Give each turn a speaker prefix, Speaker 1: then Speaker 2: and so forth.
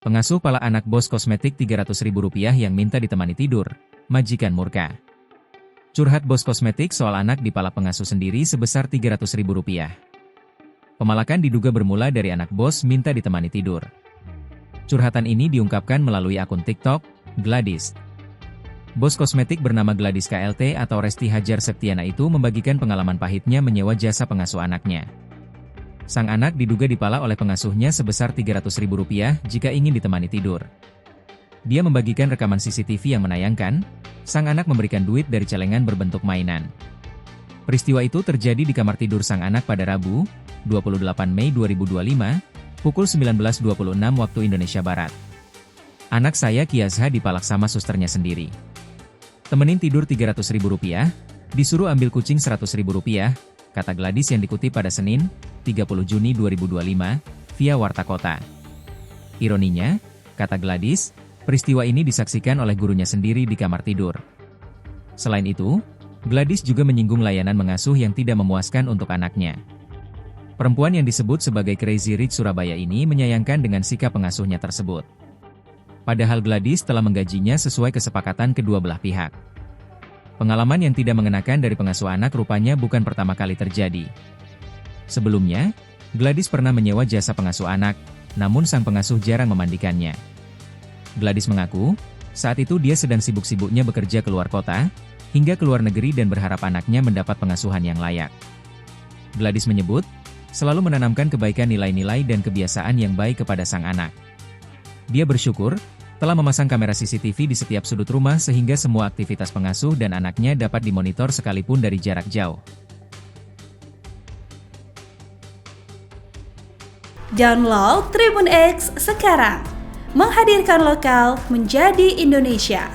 Speaker 1: Pengasuh pala anak bos kosmetik Rp300.000 yang minta ditemani tidur, majikan murka. Curhat bos kosmetik soal anak di pala pengasuh sendiri sebesar Rp300.000. Pemalakan diduga bermula dari anak bos minta ditemani tidur. Curhatan ini diungkapkan melalui akun TikTok, Gladys. Bos kosmetik bernama Gladys KLT atau Resti Hajar Septiana itu membagikan pengalaman pahitnya menyewa jasa pengasuh anaknya. Sang anak diduga dipala oleh pengasuhnya sebesar Rp300.000 jika ingin ditemani tidur. Dia membagikan rekaman CCTV yang menayangkan, sang anak memberikan duit dari celengan berbentuk mainan. Peristiwa itu terjadi di kamar tidur sang anak pada Rabu, 28 Mei 2025, pukul 19.26 waktu Indonesia Barat. Anak saya Kiazha dipalak sama susternya sendiri. Temenin tidur Rp300.000, disuruh ambil kucing Rp100.000, kata Gladys yang dikutip pada Senin, 30 Juni 2025, via Warta Kota. Ironinya, kata Gladys, peristiwa ini disaksikan oleh gurunya sendiri di kamar tidur. Selain itu, Gladys juga menyinggung layanan mengasuh yang tidak memuaskan untuk anaknya. Perempuan yang disebut sebagai Crazy Rich Surabaya ini menyayangkan dengan sikap pengasuhnya tersebut. Padahal Gladys telah menggajinya sesuai kesepakatan kedua belah pihak. Pengalaman yang tidak mengenakan dari pengasuh anak rupanya bukan pertama kali terjadi. Sebelumnya, Gladys pernah menyewa jasa pengasuh anak, namun sang pengasuh jarang memandikannya. Gladys mengaku, saat itu dia sedang sibuk-sibuknya bekerja keluar kota, hingga keluar negeri dan berharap anaknya mendapat pengasuhan yang layak. Gladys menyebut, selalu menanamkan kebaikan nilai-nilai dan kebiasaan yang baik kepada sang anak. Dia bersyukur, telah memasang kamera CCTV di setiap sudut rumah sehingga semua aktivitas pengasuh dan anaknya dapat dimonitor sekalipun dari jarak jauh.
Speaker 2: Download Tribun X sekarang, menghadirkan lokal menjadi Indonesia.